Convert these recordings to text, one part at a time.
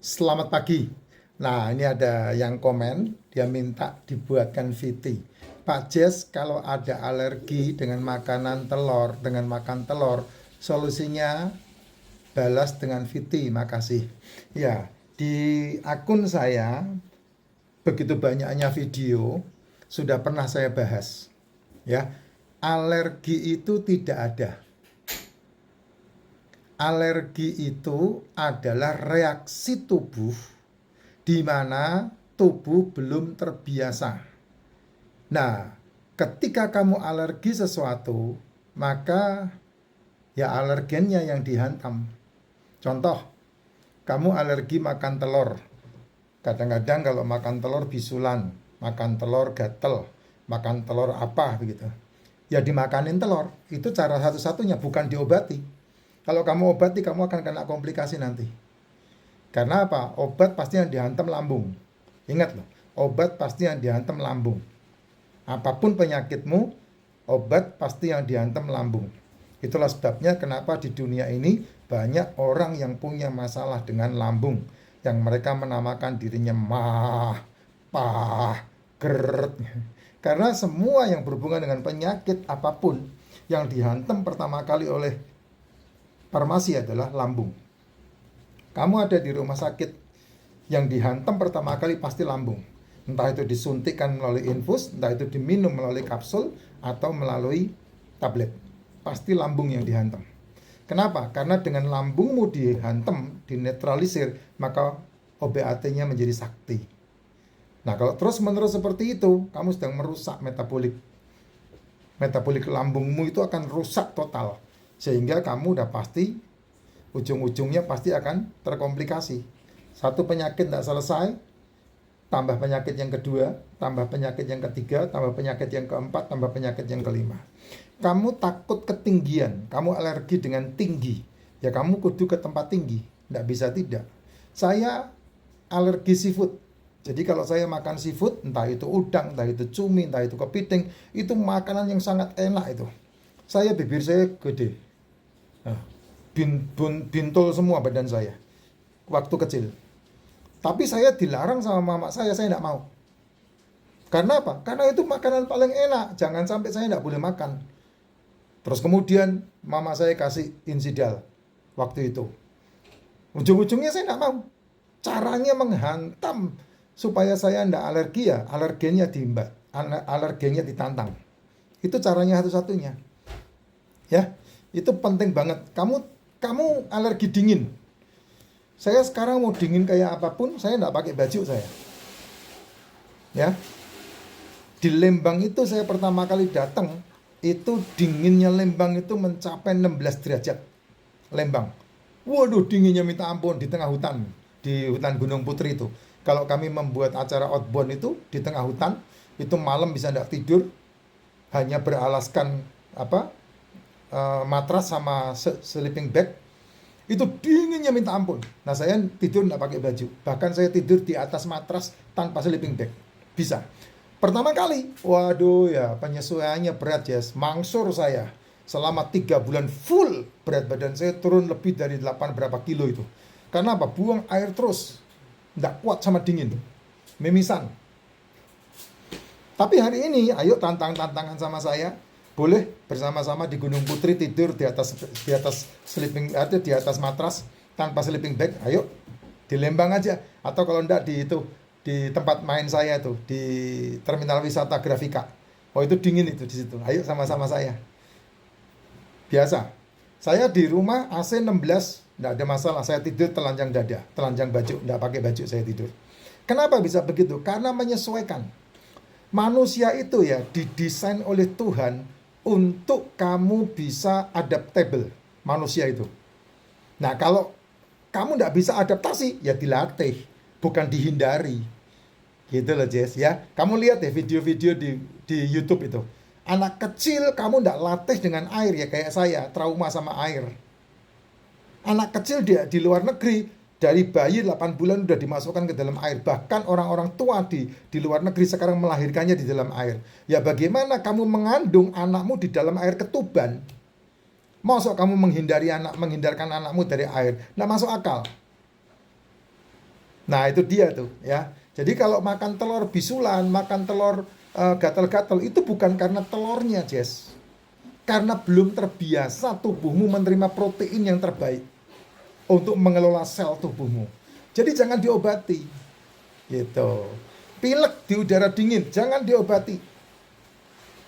Selamat pagi. Nah, ini ada yang komen, dia minta dibuatkan VT. Pak Jess, kalau ada alergi dengan makanan telur, dengan makan telur, solusinya balas dengan VT, makasih. Ya, di akun saya, begitu banyaknya video, sudah pernah saya bahas. Ya, alergi itu tidak ada. Alergi itu adalah reaksi tubuh di mana tubuh belum terbiasa. Nah, ketika kamu alergi sesuatu, maka ya alergennya yang dihantam. Contoh, kamu alergi makan telur. Kadang-kadang kalau makan telur bisulan, makan telur gatel, makan telur apa begitu. Ya dimakanin telur, itu cara satu-satunya, bukan diobati. Kalau kamu obati, kamu akan kena komplikasi nanti. Karena apa? Obat pasti yang dihantam lambung. Ingat loh, obat pasti yang dihantam lambung. Apapun penyakitmu, obat pasti yang dihantam lambung. Itulah sebabnya kenapa di dunia ini banyak orang yang punya masalah dengan lambung. Yang mereka menamakan dirinya mah, pah, gerd. Karena semua yang berhubungan dengan penyakit apapun yang dihantam pertama kali oleh farmasi adalah lambung. Kamu ada di rumah sakit, yang dihantam pertama kali pasti lambung. Entah itu disuntikkan melalui infus, entah itu diminum melalui kapsul, atau melalui tablet. Pasti lambung yang dihantam. Kenapa? Karena dengan lambungmu dihantam, dinetralisir, maka OBAT-nya menjadi sakti. Nah, kalau terus-menerus seperti itu, kamu sedang merusak metabolik. Metabolik lambungmu itu akan rusak total. Sehingga kamu udah pasti, ujung-ujungnya pasti akan terkomplikasi. Satu penyakit tidak selesai, tambah penyakit yang kedua, tambah penyakit yang ketiga, tambah penyakit yang keempat, tambah penyakit yang kelima. Kamu takut ketinggian, kamu alergi dengan tinggi, ya kamu kudu ke tempat tinggi. Tidak bisa tidak. Saya alergi seafood. Jadi kalau saya makan seafood, entah itu udang, entah itu cumi, entah itu kepiting, itu makanan yang sangat enak itu. Bibir saya gede. Nah, bintol semua badan saya waktu kecil. Tapi saya dilarang sama mama saya tidak mau. Karena apa? Karena itu makanan paling enak, jangan sampai saya tidak boleh makan. Terus kemudian mama saya kasih insidal waktu itu. Ujung-ujungnya saya tidak mau. Caranya menghantam supaya saya tidak alergi, ya alergennya diimbat, alergennya ditantang. Itu caranya satu-satunya. Ya, itu penting banget. Kamu alergi dingin. Saya sekarang mau dingin kayak apapun, saya tidak pakai baju saya. Ya, di Lembang itu saya pertama kali datang, itu dinginnya Lembang itu mencapai 16 derajat. Lembang. Waduh, dinginnya minta ampun di tengah hutan, di hutan Gunung Putri itu. Kalau kami membuat acara outbound itu di tengah hutan, itu malam bisa tidak tidur, hanya beralaskan matras sama sleeping bag. Itu dinginnya minta ampun. Nah, saya tidur tidak pakai baju. Bahkan saya tidur di atas matras tanpa sleeping bag. Bisa. Pertama kali, waduh ya, penyesuaiannya berat ya. Mangsur saya. Selama 3 bulan full, berat badan saya turun lebih dari 8 berapa kilo itu. Karena apa? Buang air terus. Tidak kuat sama dingin. Mimisan. Tapi hari ini, ayo tantangan sama saya. Boleh bersama-sama di Gunung Putri tidur di atas sleeping, ada di atas matras tanpa sleeping bag. Ayo di Lembang aja, atau kalau enggak di tempat main saya tuh di terminal wisata Grafika. Oh, itu dingin itu di situ. Ayo sama-sama saya. Biasa. Saya di rumah AC 16, enggak ada masalah. Saya tidur telanjang dada, telanjang baju, enggak pakai baju saya tidur. Kenapa bisa begitu? Karena menyesuaikan. Manusia itu ya didesain oleh Tuhan untuk kamu bisa adaptable, manusia itu. Nah, kalau kamu tidak bisa adaptasi, ya dilatih, bukan dihindari. Gitu loh, Jess, ya. Kamu lihat deh video-video di YouTube itu. Anak kecil kamu tidak latih dengan air, ya kayak saya, trauma sama air. Anak kecil di luar negeri, dari bayi 8 bulan udah dimasukkan ke dalam air. Bahkan orang-orang tua di luar negeri sekarang melahirkannya di dalam air. Ya bagaimana kamu mengandung anakmu di dalam air ketuban? Masa kamu menghindarkan anakmu dari air? Nggak masuk akal. Nah, itu dia tuh ya. Jadi kalau makan telur bisulan, makan telur gatal-gatal itu bukan karena telurnya, Jess. Karena belum terbiasa tubuhmu menerima protein yang terbaik untuk mengelola sel tubuhmu. Jadi jangan diobati. Gitu. Pilek di udara dingin, jangan diobati.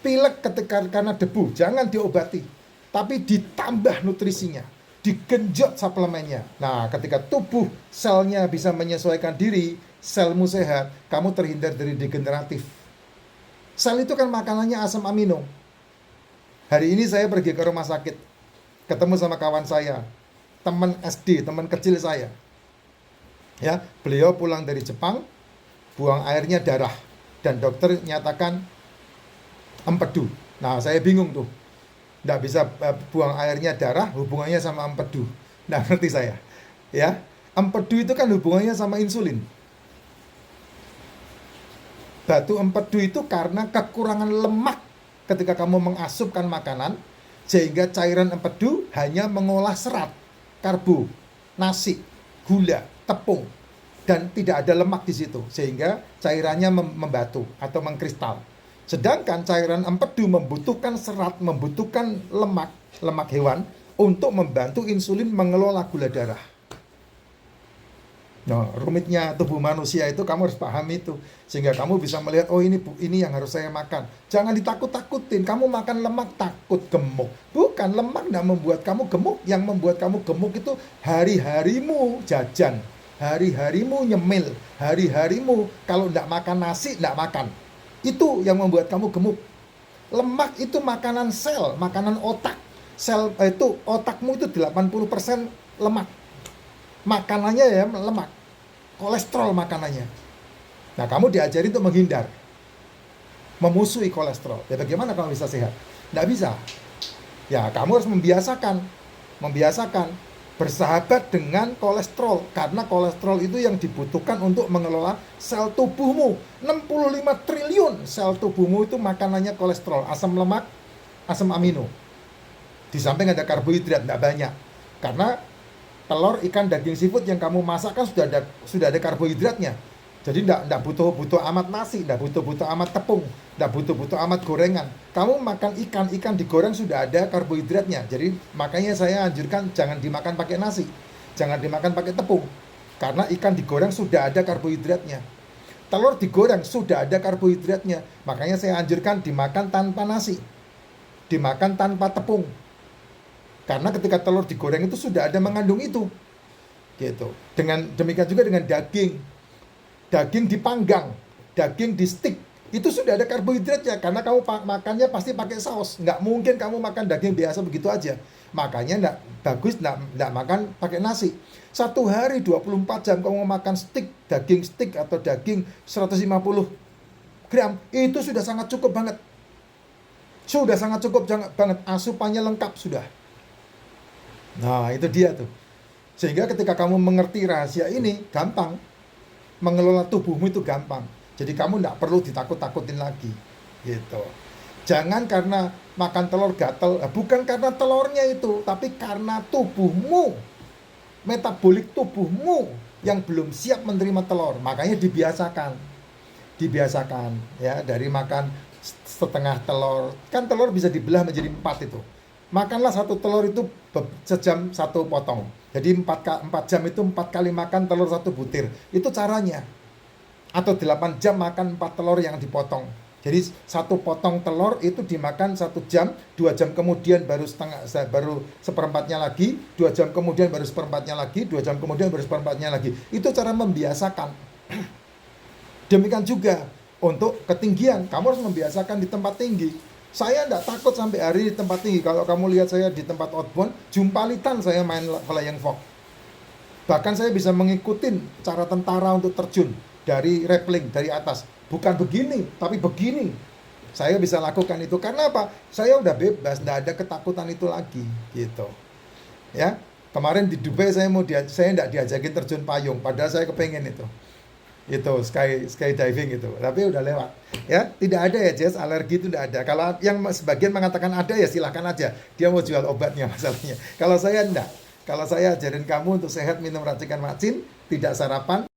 Pilek ketika karena debu, jangan diobati. Tapi ditambah nutrisinya, digenjot suplemennya. Nah, ketika tubuh selnya bisa menyesuaikan diri, selmu sehat, kamu terhindar dari degeneratif. Sel itu kan makanannya asam amino. Hari ini saya pergi ke rumah sakit, ketemu sama kawan saya, teman SD, teman kecil saya. Ya, beliau pulang dari Jepang, buang airnya darah, dan dokter nyatakan empedu. Nah, saya bingung tuh. Nggak bisa buang airnya darah, hubungannya sama empedu. Nggak ngerti saya. Ya, empedu itu kan hubungannya sama insulin. Batu empedu itu karena kekurangan lemak ketika kamu mengasupkan makanan, sehingga cairan empedu hanya mengolah serat, karbo, nasi, gula, tepung, dan tidak ada lemak di situ, sehingga cairannya membatu atau mengkristal. Sedangkan cairan empedu membutuhkan serat, membutuhkan lemak hewan untuk membantu insulin mengelola gula darah. Nah, rumitnya tubuh manusia itu kamu harus paham itu, sehingga kamu bisa melihat, oh ini yang harus saya makan. Jangan ditakut-takutin. Kamu makan lemak takut gemuk. Bukan, lemak tidak membuat kamu gemuk. Yang membuat kamu gemuk itu hari-harimu jajan, hari-harimu nyemil, hari-harimu kalau tidak makan nasi tidak makan. Itu yang membuat kamu gemuk. Lemak itu makanan sel, makanan otak. Sel itu otakmu itu 80% lemak. Makanannya ya lemak. Kolesterol makanannya. Nah, kamu diajari untuk menghindar, memusuhi kolesterol. Ya bagaimana kamu bisa sehat? Tidak bisa. Ya, kamu harus membiasakan bersahabat dengan kolesterol, karena kolesterol itu yang dibutuhkan untuk mengelola sel tubuhmu. 65 triliun sel tubuhmu itu makanannya kolesterol, asam lemak, asam amino. Di samping ada karbohidrat, tidak banyak. Karena telur, ikan, daging, seafood yang kamu masak kan sudah ada karbohidratnya. Jadi tidak butuh amat nasi, tidak butuh amat tepung, tidak butuh amat gorengan. Kamu makan ikan digoreng sudah ada karbohidratnya. Jadi makanya saya anjurkan jangan dimakan pakai nasi, jangan dimakan pakai tepung, karena ikan digoreng sudah ada karbohidratnya. Telur digoreng sudah ada karbohidratnya. Makanya saya anjurkan dimakan tanpa nasi, dimakan tanpa tepung. Karena ketika telur digoreng itu sudah ada mengandung itu. Gitu. Demikian juga dengan daging. Daging dipanggang, daging di stick, itu sudah ada karbohidratnya, karena kamu makannya pasti pakai saus. Nggak mungkin kamu makan daging biasa begitu aja. Makanya nggak bagus nggak makan pakai nasi. 1 hari 24 jam kamu makan daging stick atau daging 150 gram, itu sudah sangat cukup banget. Sudah sangat cukup banget, asupannya lengkap sudah. Nah, itu dia tuh. Sehingga ketika kamu mengerti rahasia ini, gampang. Mengelola tubuhmu itu gampang. Jadi kamu tidak perlu ditakut-takutin lagi. Gitu. Jangan karena makan telur gatel, bukan karena telurnya itu, tapi karena tubuhmu, metabolik tubuhmu yang belum siap menerima telur. Makanya dibiasakan ya, dari makan setengah telur. Kan telur bisa dibelah menjadi 4 itu. Makanlah 1 telur itu sejam 1 potong. Jadi 4 jam itu 4 kali makan telur 1 butir. Itu caranya. Atau 8 jam makan 4 telur yang dipotong. Jadi 1 potong telur itu dimakan 1 jam, 2 jam kemudian baru seperempatnya lagi, 2 jam kemudian baru seperempatnya lagi, 2 jam kemudian baru seperempatnya lagi. Itu cara membiasakan. Demikian juga untuk ketinggian, kamu harus membiasakan di tempat tinggi. Saya tidak takut sampai hari di tempat tinggi. Kalau kamu lihat saya di tempat outbound, jumpalitan saya main flying fox. Bahkan saya bisa mengikuti cara tentara untuk terjun dari rappelling, dari atas. Bukan begini, tapi begini. Saya bisa lakukan itu. Karena apa? Saya udah bebas, tidak ada ketakutan itu lagi. Gitu. Ya, kemarin di Dubai saya tidak diajakin terjun payung. Padahal saya kepengen itu skydiving itu, tapi udah lewat ya. Tidak ada ya Jess, alergi itu tidak ada. Kalau yang sebagian mengatakan ada ya silahkan aja, dia mau jual obatnya masalahnya. Kalau saya enggak, kalau saya ajarin kamu untuk sehat, minum racikan macin, tidak sarapan.